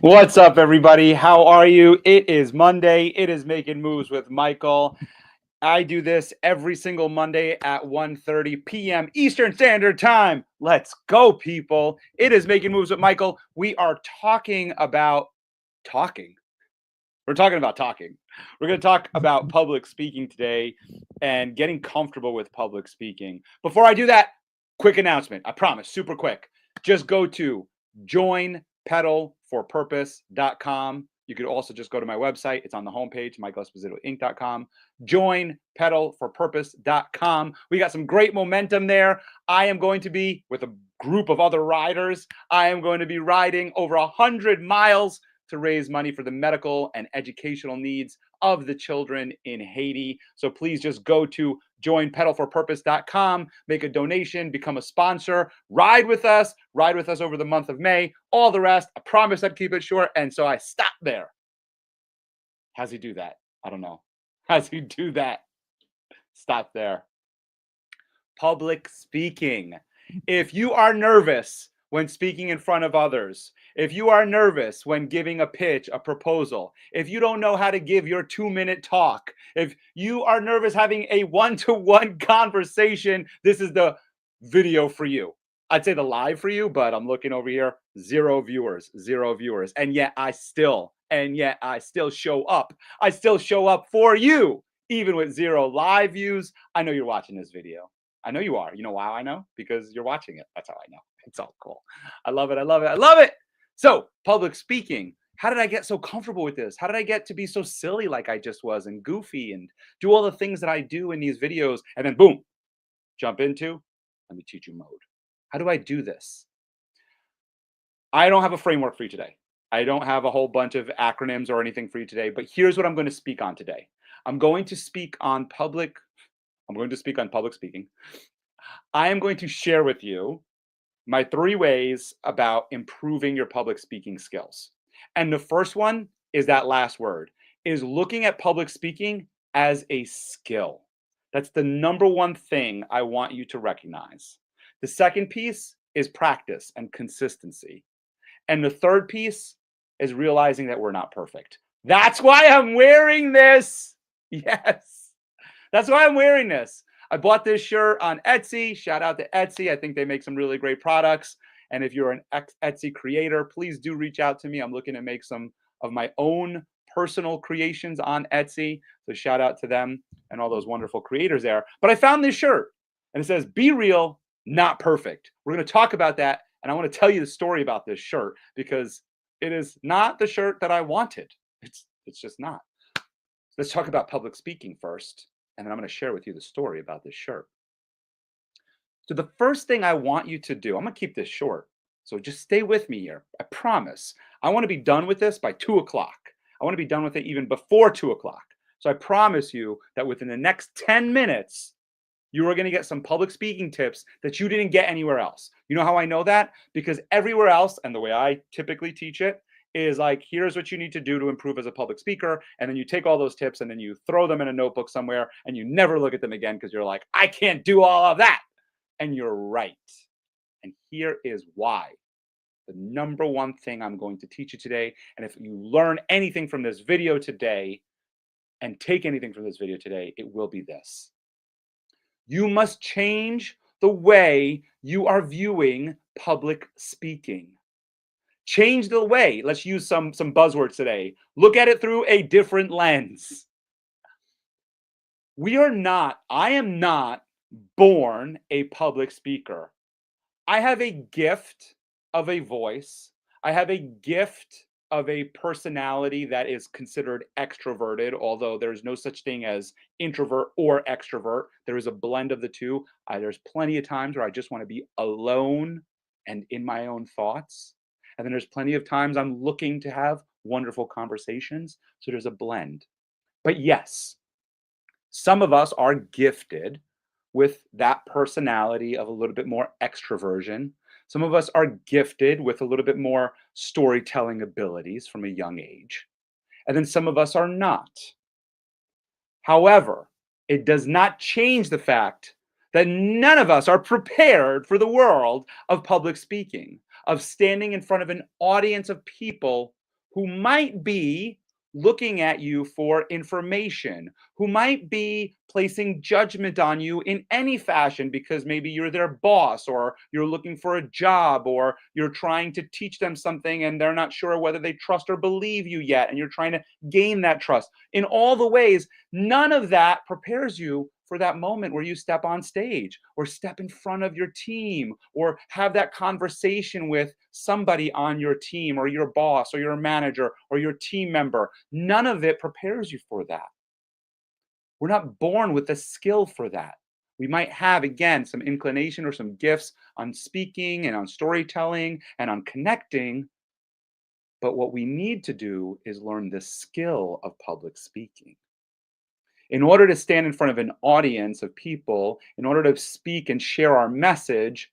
What's up, everybody? How are you? It is Monday. It is Making Moves with Michael. I do this every single Monday at 1:30 p.m. Eastern Standard Time. Let's go, people. It is Making Moves with Michael. We are talking about talking. We're talking about talking. We're going to talk about public speaking today and getting comfortable with public speaking. Before I do that, quick announcement. I promise, super quick. Just go to joinpedalforpurpose.com. You could also just go to my website. It's on the homepage, michaelespositoinc.com. Joinpedalforpurpose.com. We got some great momentum there. I am going to be with a group of other riders. I am going to be riding over 100 miles to raise money for the medical and educational needs of the children in Haiti. So please just go to joinpedalforpurpose.com, make a donation, become a sponsor, ride with us over the month of May. All the rest, I promise I'd keep it short. And so I stopped there. How's he do that? I don't know. How's he do that? Stop there. Public speaking. If you are nervous when speaking in front of others, if you are nervous when giving a pitch, a proposal, if you don't know how to give your 2-minute talk, if you are nervous having a one-to-one conversation, this is the video for you. I'd say the live for you, but I'm looking over here, zero viewers. And yet I still show up. I still show up for you, even with 0 live views. I know you're watching this video. I know you are. You know how I know? Because you're watching it. That's how I know. It's all cool. I love it. So, public speaking. How did I get so comfortable with this? How did I get to be so silly like I just was and goofy and do all the things that I do in these videos and then boom, jump into, let me teach you mode. How do I do this? I don't have a framework for you today. I don't have a whole bunch of acronyms or anything for you today, but here's what I'm going to speak on today. I'm going to speak on public speaking. I am going to share with you my 3 ways about improving your public speaking skills. And the first one is that last word, is looking at public speaking as a skill. That's the number 1 thing I want you to recognize. The second piece is practice and consistency. And the third piece is realizing that we're not perfect. That's why I'm wearing this. Yes. That's why I'm wearing this. I bought this shirt on Etsy. Shout out to Etsy. I think they make some really great products. And if you're an Etsy creator, please do reach out to me. I'm looking to make some of my own personal creations on Etsy. So shout out to them and all those wonderful creators there. But I found this shirt and it says, "Be real, not perfect." We're going to talk about that. And I want to tell you the story about this shirt because it is not the shirt that I wanted. It's just not. Let's talk about public speaking first. And then I'm going to share with you the story about this shirt. So the first thing I want you to do, I'm going to keep this short. So just stay with me here. I promise. I want to be done with this by 2 o'clock. I want to be done with it even before 2 o'clock. So I promise you that within the next 10 minutes, you are going to get some public speaking tips that you didn't get anywhere else. You know how I know that? Because everywhere else, and the way I typically teach it, is like, here's what you need to do to improve as a public speaker. And then you take all those tips and then you throw them in a notebook somewhere and you never look at them again because you're like, I can't do all of that. And you're right. And here is why. The number 1 thing I'm going to teach you today, and if you learn anything from this video today and take anything from this video today, it will be this. You must change the way you are viewing public speaking. Change the way. Let's use some buzzwords today. Look at it through a different lens. I am not born a public speaker. I have a gift of a voice. I have a gift of a personality that is considered extroverted, although there's no such thing as introvert or extrovert. There is a blend of the two. There's plenty of times where I just want to be alone and in my own thoughts. And then there's plenty of times I'm looking to have wonderful conversations. So there's a blend. But yes, some of us are gifted with that personality of a little bit more extroversion. Some of us are gifted with a little bit more storytelling abilities from a young age. And then some of us are not. However, it does not change the fact that none of us are prepared for the world of public speaking, of standing in front of an audience of people who might be looking at you for information, who might be placing judgment on you in any fashion because maybe you're their boss or you're looking for a job or you're trying to teach them something and they're not sure whether they trust or believe you yet and you're trying to gain that trust. In all the ways, none of that prepares you for that moment where you step on stage or step in front of your team or have that conversation with somebody on your team or your boss or your manager or your team member. None of it prepares you for that. We're not born with the skill for that. We might have, again, some inclination or some gifts on speaking and on storytelling and on connecting. But what we need to do is learn the skill of public speaking. In order to stand in front of an audience of people, in order to speak and share our message,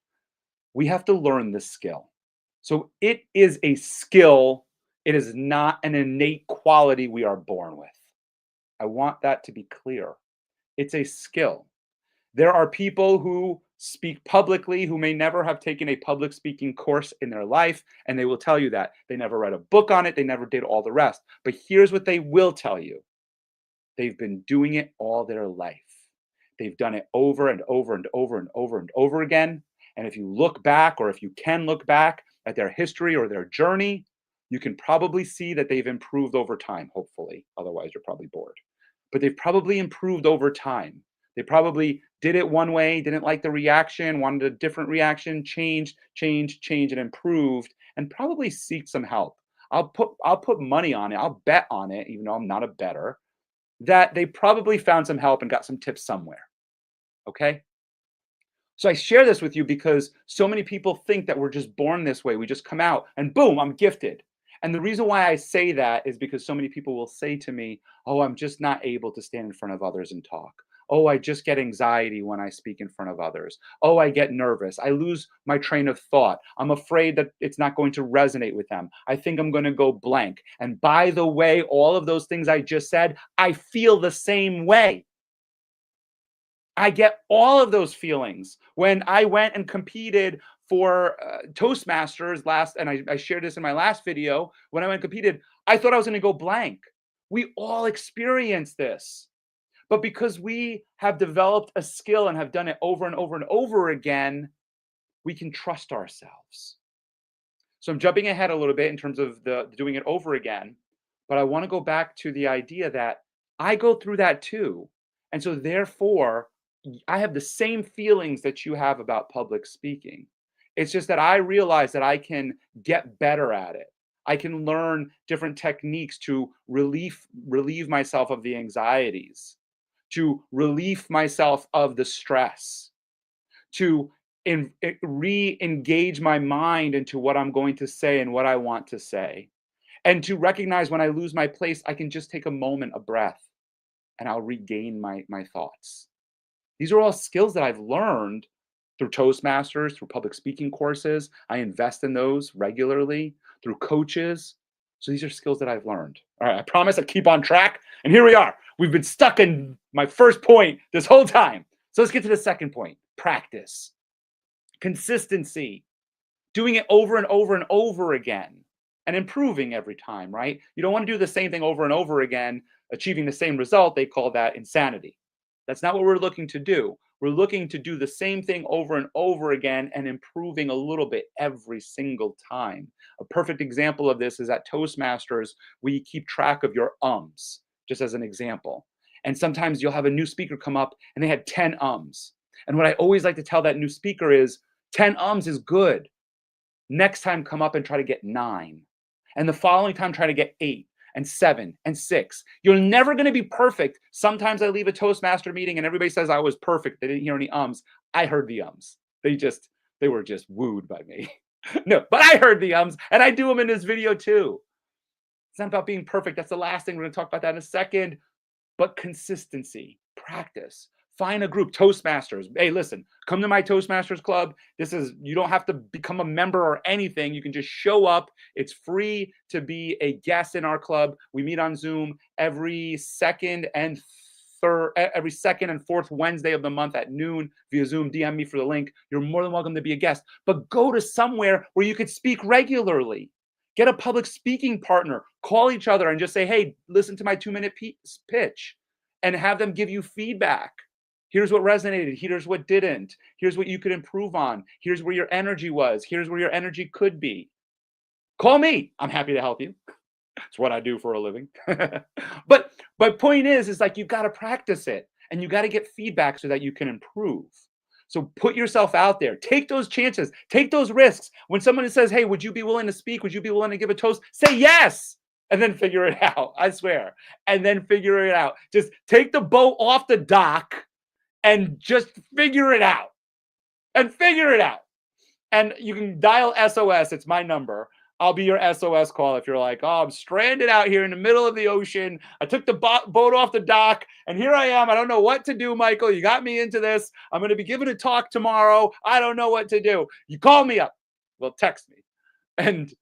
we have to learn this skill. So it is a skill. It is not an innate quality we are born with. I want that to be clear. It's a skill. There are people who speak publicly who may never have taken a public speaking course in their life, and they will tell you that. They never read a book on it, they never did all the rest. But here's what they will tell you. They've been doing it all their life. They've done it over and over and over and over and over again. And if you look back, or if you can look back at their history or their journey, you can probably see that they've improved over time, hopefully. Otherwise, you're probably bored. But they've probably improved over time. They probably did it one way, didn't like the reaction, wanted a different reaction, changed, and improved, and probably seek some help. I'll put money on it. I'll bet on it, even though I'm not a bettor, that they probably found some help and got some tips somewhere. Okay? So I share this with you because so many people think that we're just born this way. We just come out and boom, I'm gifted. And the reason why I say that is because so many people will say to me, "Oh, I'm just not able to stand in front of others and talk. Oh, I just get anxiety when I speak in front of others. Oh, I get nervous. I lose my train of thought. I'm afraid that it's not going to resonate with them. I think I'm going to go blank." And by the way, all of those things I just said, I feel the same way. I get all of those feelings. When I went and competed for Toastmasters last, and I shared this in my last video, when I went and competed, I thought I was going to go blank. We all experience this. But because we have developed a skill and have done it over and over and over again, we can trust ourselves. So I'm jumping ahead a little bit in terms of the doing it over again, but I want to go back to the idea that I go through that too. And so therefore, I have the same feelings that you have about public speaking. It's just that I realize that I can get better at it. I can learn different techniques to relieve myself of the anxieties, to relieve myself of the stress, to re-engage my mind into what I'm going to say and what I want to say, and to recognize when I lose my place, I can just take a moment, a breath, and I'll regain my thoughts. These are all skills that I've learned through Toastmasters, through public speaking courses. I invest in those regularly, through coaches. So these are skills that I've learned. All right, I promise I keep on track. And here we are. We've been stuck in my first point this whole time. So let's get to the second point: practice, consistency, doing it over and over and over again, and improving every time, right? You don't want to do the same thing over and over again, achieving the same result. They call that insanity. That's not what we're looking to do. We're looking to do the same thing over and over again and improving a little bit every single time. A perfect example of this is at Toastmasters, we keep track of your ums, just as an example. And sometimes you'll have a new speaker come up and they had 10 ums. And what I always like to tell that new speaker is 10 ums is good. Next time, come up and try to get 9. And the following time, try to get 8 and 7 and 6. You're never going to be perfect. Sometimes I leave a Toastmaster meeting and everybody says I was perfect. They didn't hear any ums. I heard the ums. They were just wooed by me. No, but I heard the ums and I do them in this video too. It's not about being perfect. That's the last thing. We're going to talk about that in a second. But consistency, practice. Find a group, Toastmasters. Hey, listen, come to my Toastmasters club. You don't have to become a member or anything. You can just show up. It's free to be a guest in our club. We meet on Zoom every second and fourth Wednesday of the month at noon via Zoom. DM me for the link. You're more than welcome to be a guest. But go to somewhere where you could speak regularly. Get a public speaking partner. Call each other and just say, hey, listen to my 2-minute pitch, and have them give you feedback. Here's what resonated. Here's what didn't. Here's what you could improve on. Here's where your energy was. Here's where your energy could be. Call me. I'm happy to help you. It's what I do for a living. but point is like you've got to practice it, and you got to get feedback so that you can improve. So put yourself out there. Take those chances. Take those risks. When someone says, hey, would you be willing to speak? Would you be willing to give a toast? Say yes, and then figure it out. I swear. And then figure it out. Just take the boat off the dock and just figure it out. And figure it out. And you can dial SOS. It's my number. I'll be your SOS call if you're like, oh, I'm stranded out here in the middle of the ocean. I took the boat off the dock, and here I am. I don't know what to do, Michael. You got me into this. I'm going to be giving a talk tomorrow. I don't know what to do. You call me up. Well, text me, and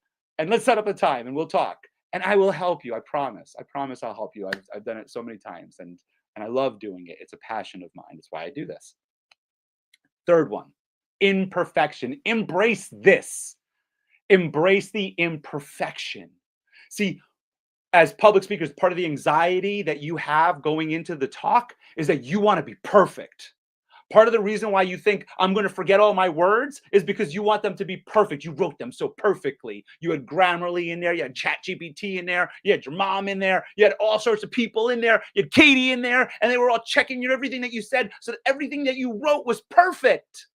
let's set up a time, and we'll talk. And I will help you. I promise. I promise I'll help you. I've done it so many times, and I love doing it. It's a passion of mine. That's why I do this. Third one, imperfection. Embrace this. Embrace the imperfection. See, as public speakers, part of the anxiety that you have going into the talk is that you want to be perfect. Part of the reason why you think I'm going to forget all my words is because you want them to be perfect. You wrote them so perfectly. You had Grammarly in there. You had ChatGPT in there. You had your mom in there. You had all sorts of people in there. You had Katie in there, and they were all checking everything that you said so that everything that you wrote was perfect.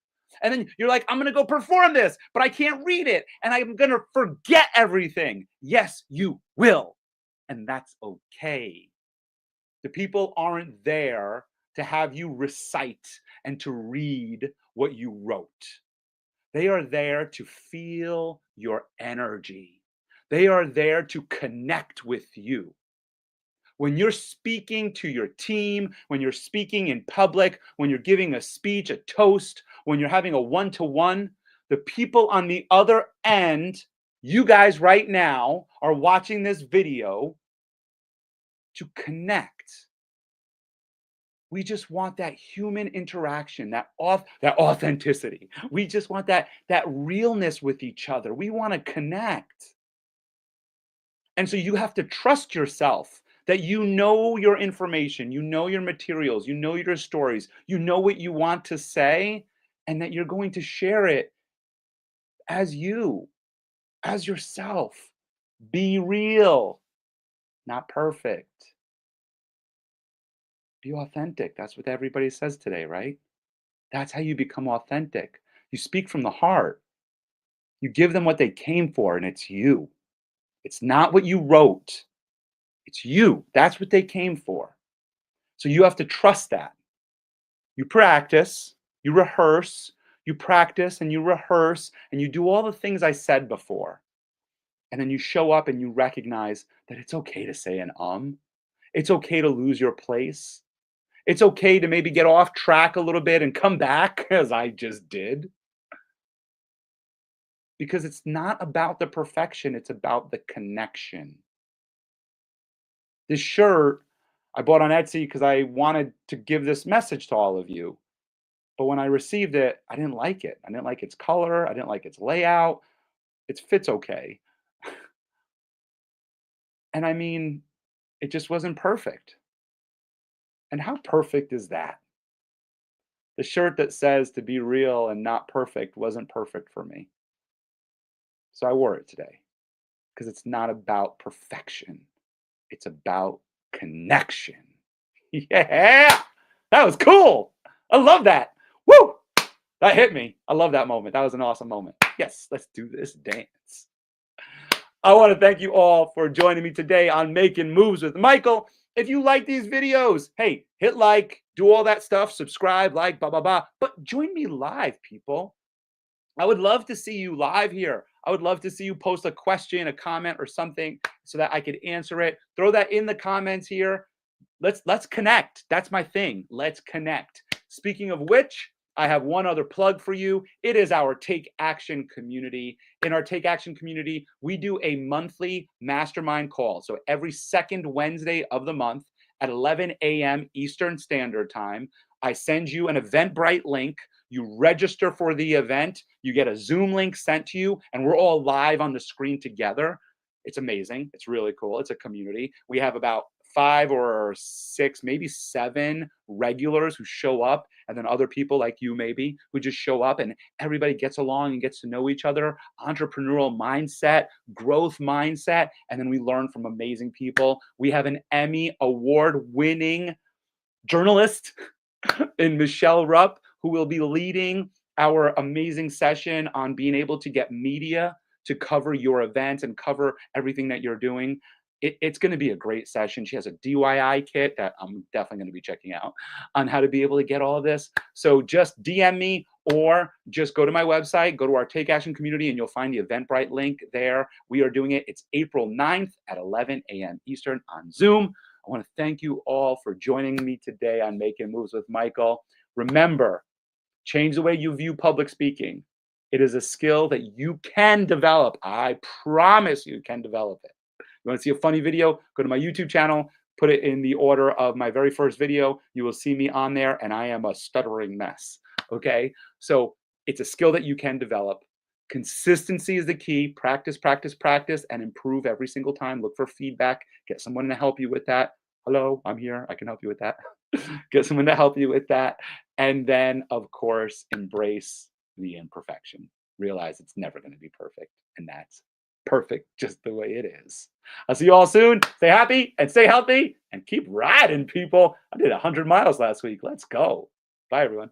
And then you're like, I'm going to go perform this, but I can't read it, and I'm going to forget everything. Yes, you will. And that's okay. The people aren't there to have you recite and to read what you wrote. They are there to feel your energy. They are there to connect with you. When you're speaking to your team, when you're speaking in public, when you're giving a speech, a toast, when you're having a one-to-one, the people on the other end, you guys right now are watching this video to connect. We just want that human interaction, that authenticity. We just want that realness with each other. We want to connect. And so you have to trust yourself that you know your information, you know your materials, you know your stories, you know what you want to say, and that you're going to share it as you, as yourself. Be real, not perfect. Be authentic. That's what everybody says today, right? That's how you become authentic. You speak from the heart. You give them what they came for, and it's you. It's not what you wrote. It's you. That's what they came for. So you have to trust that. You practice, you rehearse, you practice and you rehearse, and you do all the things I said before. And then you show up and you recognize that it's okay to say an. It's okay to lose your place. It's okay to maybe get off track a little bit and come back, as I just did. Because it's not about the perfection, it's about the connection. This shirt I bought on Etsy because I wanted to give this message to all of you. But when I received it, I didn't like it. I didn't like its color. I didn't like its layout. It fits okay. And I mean, it just wasn't perfect. And how perfect is that? The shirt that says to be real and not perfect wasn't perfect for me. So I wore it today because it's not about perfection. It's about connection. Yeah, that was cool. I love that. Woo! That hit me. I love that moment. That was an awesome moment. Yes, let's do this dance. I want to thank you all for joining me today on Making Moves with Michael. If you like these videos, hey, hit like, do all that stuff, subscribe, like, blah, blah, blah. But join me live, people. I would love to see you live here. I would love to see you post a question, a comment, or something so that I could answer it. Throw that in the comments here. Let's connect. That's my thing. Let's connect. Speaking of which, I have one other plug for you. It is our Take Action community. In our Take Action community, we do a monthly mastermind call. So every second Wednesday of the month at 11 a.m. Eastern Standard Time, I send you an Eventbrite link You register for the event, you get a Zoom link sent to you, and we're all live on the screen together. It's amazing. It's really cool. It's a community. We have about 5 or 6, maybe 7 regulars who show up, and then other people like you maybe who just show up, and everybody gets along and gets to know each other. Entrepreneurial mindset, growth mindset, and then we learn from amazing people. We have an Emmy award winning journalist in Michelle Rupp, who will be leading our amazing session on being able to get media to cover your events and cover everything that you're doing. It's going to be a great session. She has a DIY kit that I'm definitely going to be checking out on how to be able to get all of this. So just DM me or just go to my website, go to our Take Action community, and you'll find the Eventbrite link there. We are doing it. It's April 9th at 11 a.m. Eastern on Zoom. I want to thank you all for joining me today on Making Moves with Michael. Remember, change the way you view public speaking. It is a skill that you can develop. I promise you can develop it. You want to see a funny video? Go to my YouTube channel, put it in the order of my very first video. You will see me on there, and I am a stuttering mess. Okay? So it's a skill that you can develop. Consistency is the key. Practice, practice, practice, and improve every single time. Look for feedback. Get someone to help you with that. Hello, I'm here. I can help you with that. Get someone to help you with that. And then, of course, embrace the imperfection. Realize it's never going to be perfect. And that's perfect just the way it is. I'll see you all soon. Stay happy and stay healthy and keep riding, people. I did 100 miles last week. Let's go. Bye, everyone.